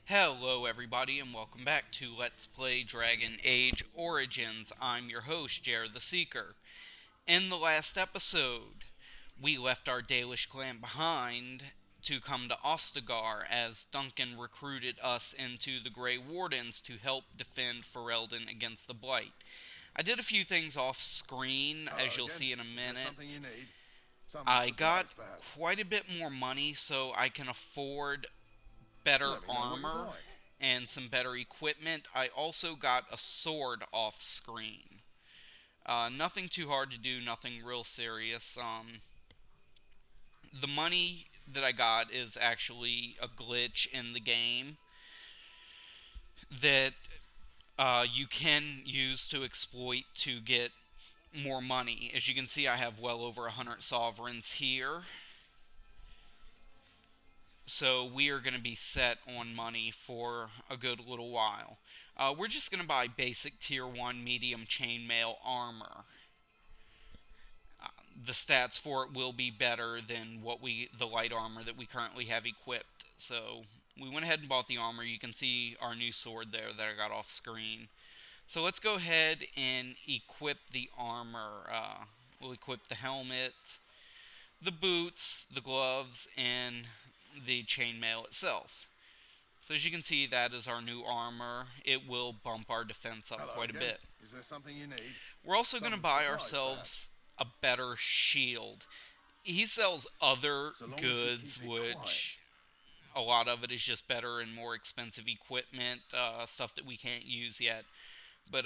Hello everybody and welcome back to Let's Play Dragon Age Origins. I'm your host, Jertheseeker. In the last episode, we left our Dalish clan behind to come to Ostagar as Duncan recruited us into the Grey Wardens to help defend Ferelden against the Blight. I did a few things off screen, as you'll see in a minute. I got quite a bit more money so I can afford better armor and some better equipment. I also got a sword off screen. Nothing too hard to do, nothing real serious. The money that I got is actually a glitch in the game that you can use to exploit to get more money. As you can see, I have well over 100 sovereigns here. So we are going to be set on money for a good little while. We're just going to buy basic tier 1 medium chainmail armor. The stats for it will be better than the light armor that we currently have equipped. So we went ahead and bought the armor. You can see our new sword there that I got off screen. So let's go ahead and equip the armor. We'll equip the helmet, the boots, the gloves, and the chainmail itself. So as you can see, that is our new armor. It will bump our defense up quite a bit. Is there something you need? We're also going to buy ourselves a better shield. He sells other goods, which a lot of it is just better and more expensive equipment, stuff that we can't use yet. But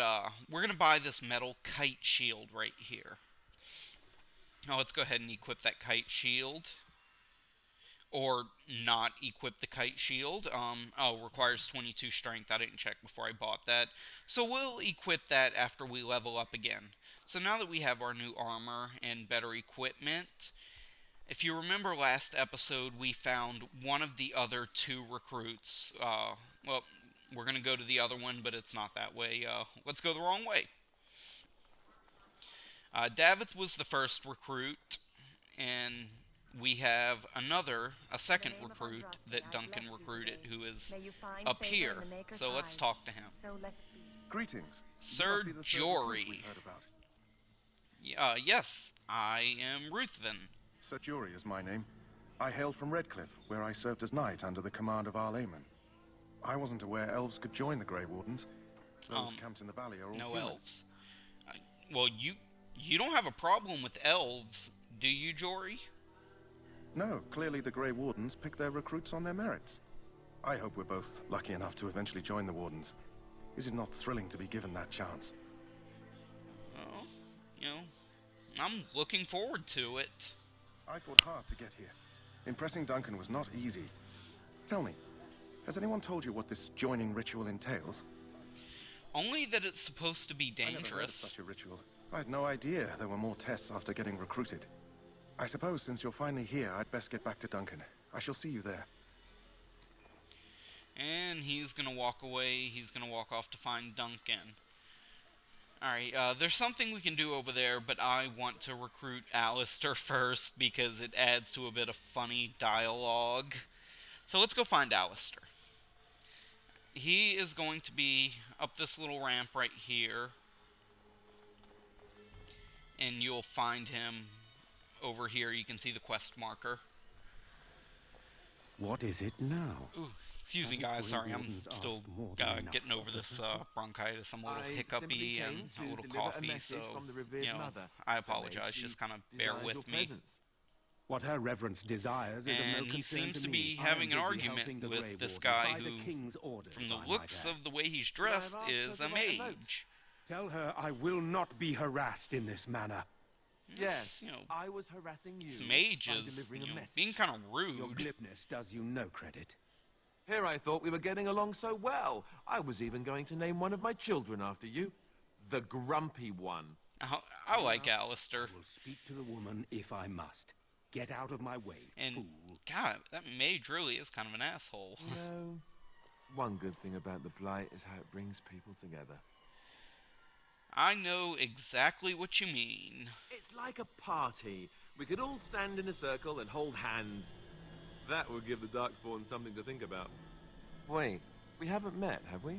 we're going to buy this metal kite shield right here. Now let's go ahead and equip that kite shield. Or not equip the kite shield. Requires 22 strength. I didn't check before I bought that. So we'll equip that after we level up again. So now that we have our new armor and better equipment, if you remember last episode, we found one of the other two recruits. Well, we're going to go to the other one, but it's not that way. Let's go the wrong way. Davith was the first recruit, and we have a second recruit that Duncan recruited, who is up here. So let's talk to him. Greetings. Sir Jory. Yes, I am Ruthven. Sir Jory is my name. I hail from Redcliffe, where I served as knight under the command of Arlaman. I wasn't aware elves could join the Grey Wardens. Those camped in the valley are all no human. elves. Well, you don't have a problem with elves, do you, Jory? No, clearly the Grey Wardens pick their recruits on their merits. I hope we're both lucky enough to eventually join the Wardens. Is it not thrilling to be given that chance? Well, I'm looking forward to it. I fought hard to get here. Impressing Duncan was not easy. Tell me, has anyone told you what this joining ritual entails? Only that it's supposed to be I never heard of dangerous. such a ritual. I had no idea there were more tests after getting recruited. I suppose since you're finally here, I'd best get back to Duncan. I shall see you there. And he's gonna walk away. He's gonna walk off to find Duncan. Alright, there's something we can do over there, but I want to recruit Alistair first because it adds to a bit of funny dialogue. So let's go find Alistair. He is going to be up this little ramp right here. And you'll find him over here. You can see the quest marker. What is it now? Ooh, excuse me, guys. Sorry, I'm still getting over this bronchitis. I'm a little hiccupy and a little coffee, so, I apologize. Just kind of bear with me. What her reverence desires is of no And he concern seems to to be me. I am having an busy argument helping the Grey with this Wardens guy by the who, king's orders, from the I might looks add. of the way he's dressed, is a mage. Tell her I will not be harassed in this manner. Yes, You know, I was harassing you this mage by is, delivering a message. being kind of Your rude. glibness does you no credit. Here I thought we were getting along so well. I was even going to name one of my children after you. The Grumpy One. I like Alistair. I will speak to the woman if I must. Get out of my way, And, fool. God, that mage really is kind of an asshole. You know, one good thing about the Blight is how it brings people together. I know exactly what you mean. It's like a party. We could all stand in a circle and hold hands. That would give the Darkspawn something to think about. Wait, we haven't met, have we?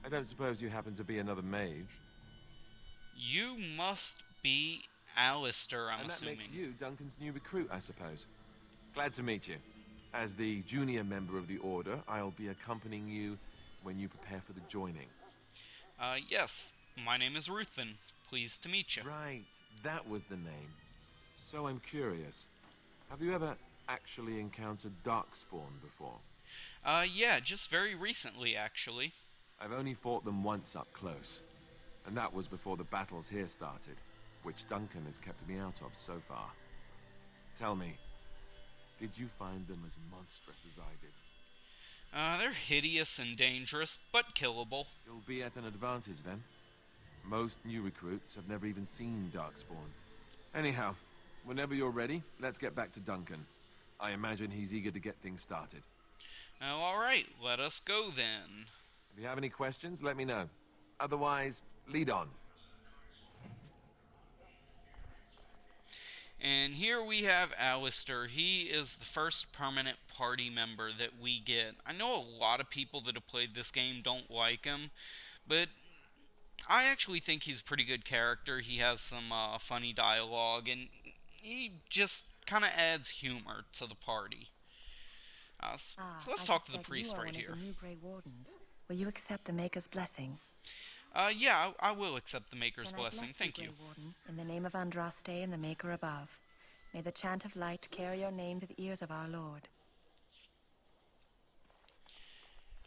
I don't suppose you happen to be another mage? You must be Alistair, I'm And that assuming. makes you Duncan's new recruit, I suppose. Glad to meet you. As the junior member of the Order, I'll be accompanying you when you prepare for the joining. Yes. My name is Ruthven. Pleased to meet you. Right, that was the name. So I'm curious. Have you ever actually encountered Darkspawn before? Yeah, just very recently, actually. I've only fought them once up close. And that was before the battles here started, which Duncan has kept me out of so far. Tell me, did you find them as monstrous as I did? They're hideous and dangerous, but killable. You'll be at an advantage then. Most new recruits have never even seen Darkspawn. Anyhow, whenever you're ready, let's get back to Duncan. I imagine he's eager to get things started. Oh, alright, let us go then. If you have any questions, let me know. Otherwise, lead on. And here we have Alistair. He is the first permanent party member that we get. I know a lot of people that have played this game don't like him, but I actually think he's a pretty good character. He has some funny dialogue, and he just kind of adds humor to the party. So let's talk to the priest right here. The new Grey Wardens. Will you accept the Maker's blessing? Yeah, I will accept the Maker's blessing. Thank you. Grey Warden, in the name of Andraste and the Maker above. May the chant of light carry your name to the ears of our Lord.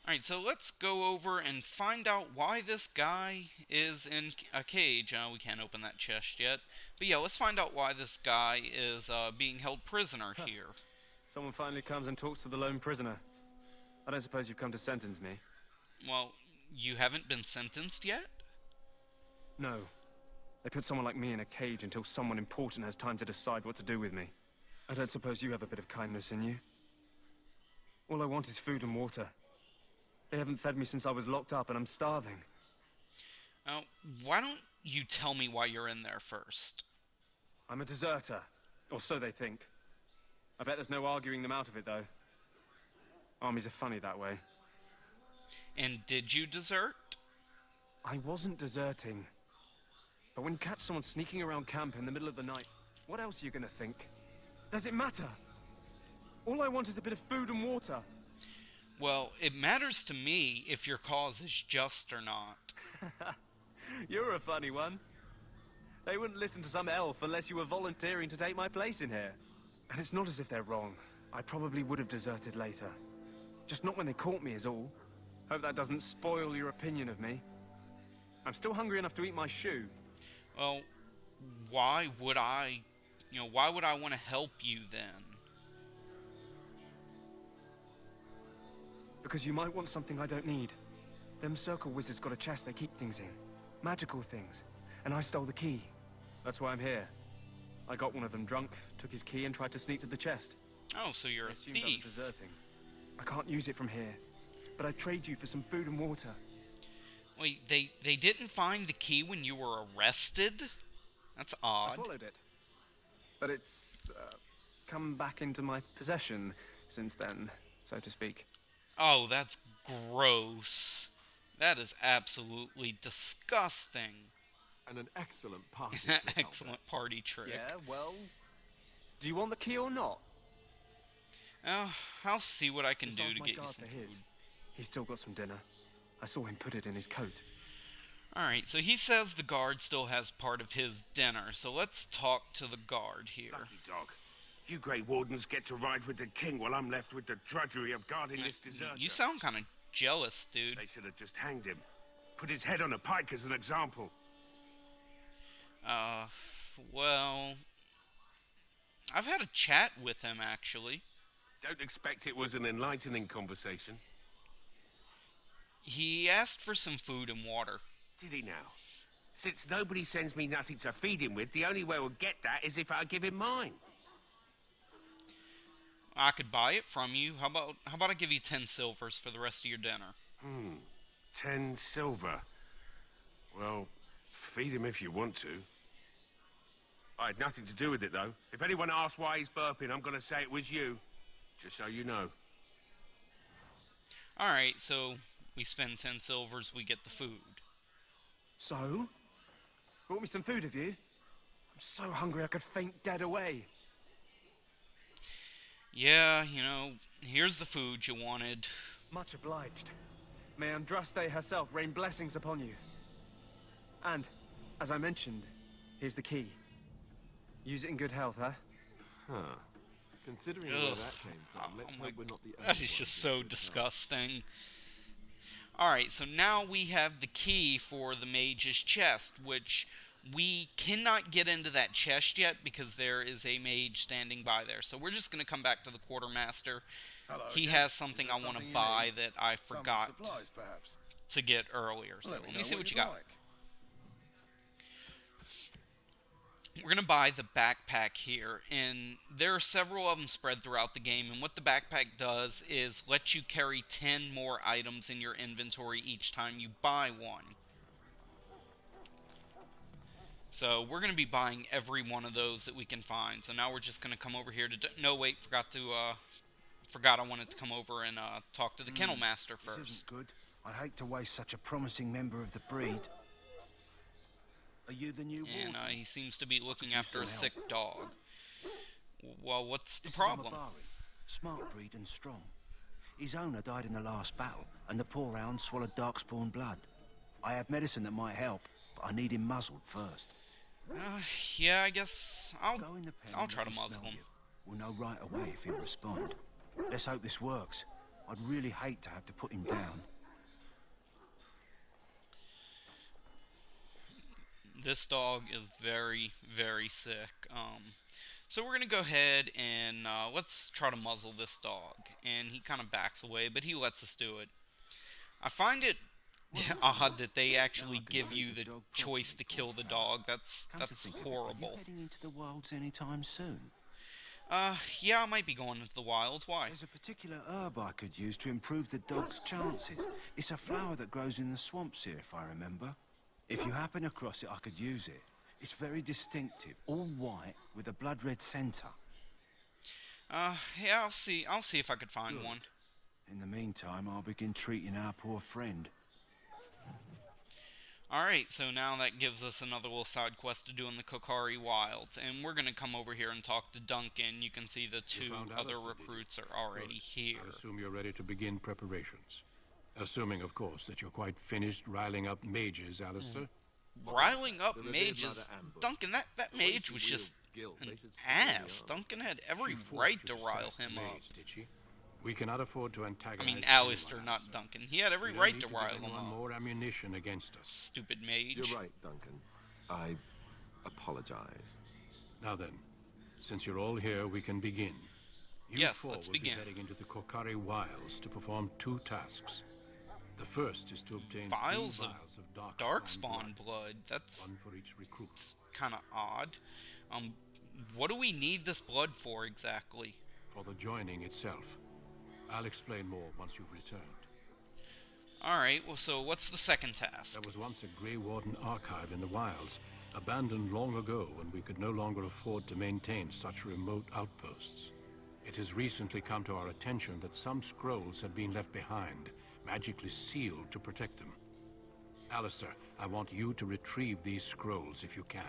Alright, so let's go over and find out why this guy is in a cage. We can't open that chest yet. But yeah, let's find out why this guy is being held prisoner here. Someone finally comes and talks to the lone prisoner. I don't suppose you've come to sentence me. Well, you haven't been sentenced yet? No. They put someone like me in a cage until someone important has time to decide what to do with me. I don't suppose you have a bit of kindness in you. All I want is food and water. They haven't fed me since I was locked up and I'm starving. Why don't you tell me why you're in there first? I'm a deserter. Or so they think. I bet there's no arguing them out of it, though. Armies are funny that way. And did you desert? I wasn't deserting. But when you catch someone sneaking around camp in the middle of the night, what else are you gonna think? Does it matter? All I want is a bit of food and water. Well, it matters to me if your cause is just or not. You're a funny one. They wouldn't listen to some elf unless you were volunteering to take my place in here. And it's not as if they're wrong. I probably would have deserted later. Just not when they caught me is all. Hope that doesn't spoil your opinion of me. I'm still hungry enough to eat my shoe. Well, why would I want to help you then? Because you might want something I don't need. Them circle wizards got a chest they keep things in. Magical things. And I stole the key. That's why I'm here. I got one of them drunk, took his key and tried to sneak to the chest. Oh, so you're a assumed I thief. was deserting. I can't use it from here. But I'd trade you for some food and water. Wait, they didn't find the key when you were arrested? That's odd. I swallowed it. But it's come back into my possession since then, so to speak. Oh, that's gross. That is absolutely disgusting. And an excellent party trick. Excellent party trick. Yeah, well, do you want the key or not? Oh, I'll see what I can Just do ask to my get you guard some for food. his. He's still got some dinner. I saw him put it in his coat. Alright, so he says the guard still has part of his dinner, so let's talk to the guard here. Lucky dog. You Grey Wardens get to ride with the king while I'm left with the drudgery of guarding this deserter. You sound kind of jealous, dude. They should have just hanged him. Put his head on a pike as an example. Well, I've had a chat with him, actually. Don't expect it was an enlightening conversation. He asked for some food and water. Did he now? Since nobody sends me nothing to feed him with, the only way we'll get that is if I give him mine. I could buy it from you. How about I give you 10 silvers for the rest of your dinner? 10 silver. Well, feed him if you want to. I had nothing to do with it, though. If anyone asks why he's burping, I'm going to say it was you. Just so you know. Alright, so we spend 10 silvers, we get the food. So? Brought me some food, have you? I'm so hungry I could faint dead away. Yeah, you know, here's the food you wanted. Much obliged. May Andraste herself rain blessings upon you. And, as I mentioned, here's the key. Use it in good health, huh? Huh. Considering Ugh. where that came from, let's hope we're not the only That is ones just in so good health. disgusting. Alright, so now we have the key for the mage's chest, which we cannot get into that chest yet because there is a mage standing by there. So we're just going to come back to the quartermaster. Hello He again. has Is something there I want to something you buy need? that I Some forgot supplies, perhaps. to get earlier. So let me see what you got. Like. We're going to buy the backpack here, and there are several of them spread throughout the game, and what the backpack does is let you carry 10 more items in your inventory each time you buy one. So we're going to be buying every one of those that we can find. So now we're just going to come over here to... No, wait, forgot I wanted to come over and talk to the kennel master This first. isn't good. I'd hate to waste such a promising member of the breed. Are you the new And warden? he seems to be looking Could use after a some sick dog. Well, what's the This problem? is a Mabari, smart breed and strong. His owner died in the last battle, and the poor hound swallowed darkspawn blood. I have medicine that might help, but I need him muzzled first. Yeah, I guess Go in the pen I'll and try let to me muzzle smell him. you. We'll know right away if he'll respond. Let's hope this works. I'd really hate to have to put him down. This dog is very, very sick. So we're gonna go ahead and let's try to muzzle this dog. And he kind of backs away, but he lets us do it. I find it odd that they actually give you the choice to kill the dog. That's Are you horrible. heading into the wilds anytime soon? Yeah, I might be going into the wilds. Why? There's a particular herb I could use to improve the dog's chances. It's a flower that grows in the swamps here, if I remember. If you happen across it, I could use it. It's very distinctive, all white with a blood-red center. Yeah, I'll see if I could find Good. one. In the meantime, I'll begin treating our poor friend. Alright, so now that gives us another little side quest to do in the Kokari Wilds, and we're gonna come over here and talk to Duncan. You can see the two found other Alistair, did you? recruits are already here. I assume you're ready to begin preparations. Assuming, of course, that you're quite finished riling up mages, Alistair. Riling up Will there be mages. another ambush? Duncan, that The way mage she was wields just guilt an makes it scary ass. on. Duncan had every She fought right to to rile sass the him up. mage, did she? We cannot afford to I antagonize. mean, anyone, Alistair, not Alistair. Duncan. He had every We don't right need to give rile him anyone up. more ammunition against us. Stupid mage. You're right, Duncan. I apologize. Now then, since you're all here, we can begin. You Yes, four let's will begin. be heading into the Kokari Wilds to perform two tasks. The first is to obtain Vials 3 of vials of darkspawn Darkspawn blood. That's one for each recruit. kind of odd. What do we need this blood for exactly? For the joining itself. I'll explain more once you've returned. Alright, well, so what's the second task? There was once a Grey Warden archive in the wilds, abandoned long ago when we could no longer afford to maintain such remote outposts. It has recently come to our attention that some scrolls had been left behind, magically sealed to protect them. Alistair, I want you to retrieve these scrolls if you can.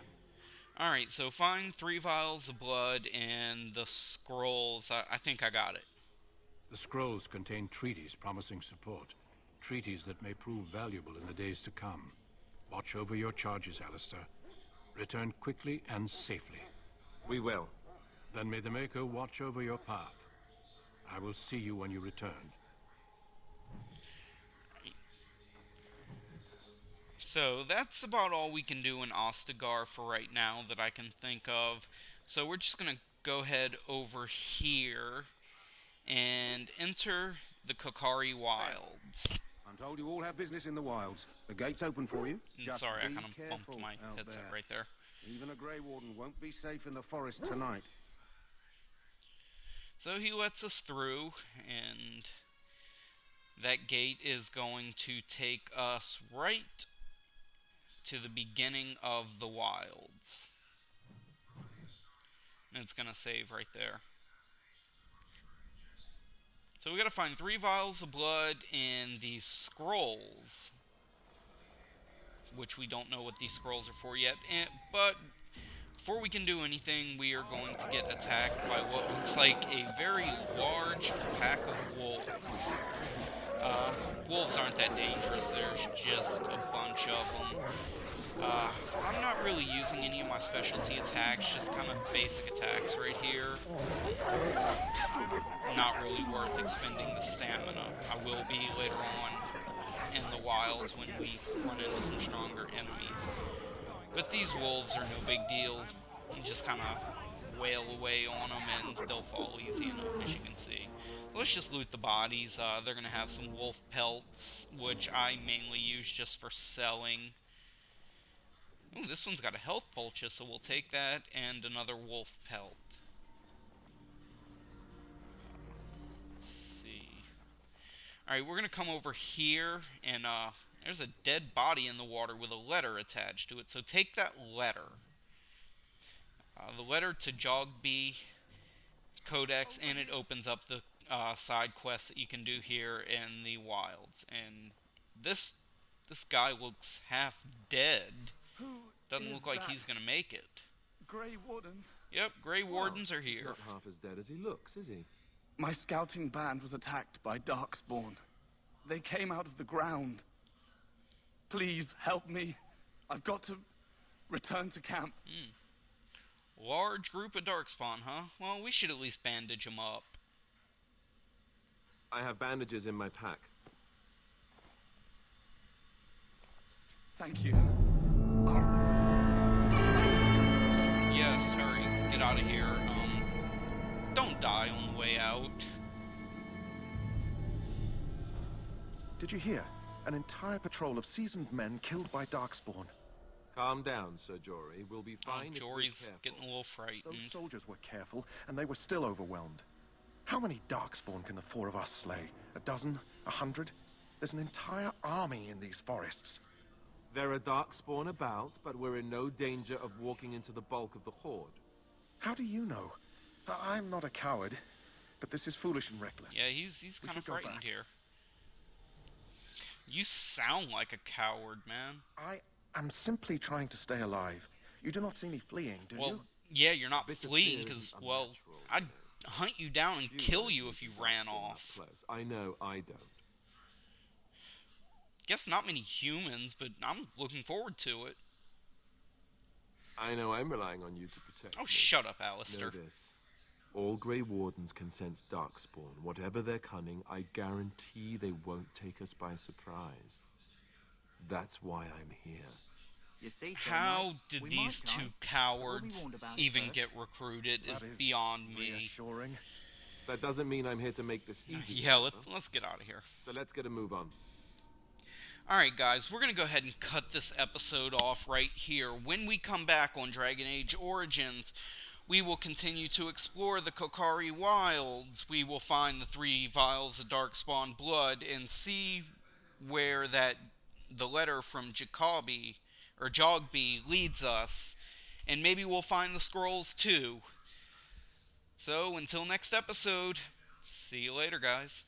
Alright, so find 3 vials of blood and the scrolls. I think I got it. The scrolls contain treaties promising support, treaties that may prove valuable in the days to come. Watch over your charges, Alistair. Return quickly and safely. We will. Then may the Maker watch over your path. I will see you when you return. So that's about all we can do in Ostagar for right now that I can think of. So we're just going to go ahead over here and enter the Kokari Wilds. I'm told you all have business in the wilds. The gate's open for you. Just Sorry, I be kind of bumped careful my out headset there. right there. Even a Grey Warden won't be safe in the forest tonight. So he lets us through, and that gate is going to take us right to the beginning of the wilds. And it's going to save right there. So we gotta find 3 vials of blood in these scrolls, which we don't know what these scrolls are for yet. But before we can do anything, we are going to get attacked by what looks like a very large pack of wolves. Wolves aren't that dangerous, there's just a bunch of them. I'm not really using any of my specialty attacks, just kind of basic attacks right here. Not really worth expending the stamina. I will be later on in the wilds when we run into some stronger enemies. But these wolves are no big deal. You just kind of wail away on them and they'll fall easy enough, as you can see. Let's just loot the bodies. They're going to have some wolf pelts, which I mainly use just for selling. Ooh, this one's got a health pulcher, so we'll take that, and another wolf pelt. Let's see. Alright, we're going to come over here, and there's a dead body in the water with a letter attached to it, so take that letter. The letter to Jogby Codex, and it opens up the side quests that you can do here in the wilds. And this guy looks half dead. Doesn't look like he's gonna make it. Grey Wardens? Yep, Grey Wardens are He's here. not half as dead as he looks, is he? My scouting band was attacked by Darkspawn. They came out of the ground. Please, help me. I've got to return to camp. Large group of Darkspawn, huh? Well, we should at least bandage them up. I have bandages in my pack. Thank you. Yes, hurry. Get out of here. Don't die on the way out. Did you hear? An entire patrol of seasoned men killed by Darkspawn. Calm down, Sir Jory. We'll be fine. Jory's getting a little frightened. Those soldiers were careful, and they were still overwhelmed. How many Darkspawn can the 4 of us slay? A dozen? 100? There's an entire army in these forests. There are Darkspawn about, but we're in no danger of walking into the bulk of the horde. How do you know? I'm not a coward, but this is foolish and reckless. Yeah, he's kind of frightened here. You sound like a coward, man. I'm simply trying to stay alive. You do not see me fleeing, do you? Well, yeah, you're not fleeing because, well, I'd hunt you down and kill you if you ran off. I know, I don't. Guess not many humans, but I'm looking forward to it. I know I'm relying on you to protect me. Oh, shut up, Alistair. Know this. All Grey Wardens can sense Darkspawn. Whatever their cunning, I guarantee they won't take us by surprise. That's why I'm here. You see, how did these 2 cowards even get recruited is beyond me. Reassuring. That doesn't mean I'm here to make this easy. Yeah, let's get out of here. So let's get a move on. Alright guys, we're going to go ahead and cut this episode off right here. When we come back on Dragon Age Origins, we will continue to explore the Kokari Wilds. We will find the 3 vials of Darkspawn blood and see where the letter from Jogby leads us. And maybe we'll find the scrolls too. So, until next episode, see you later guys.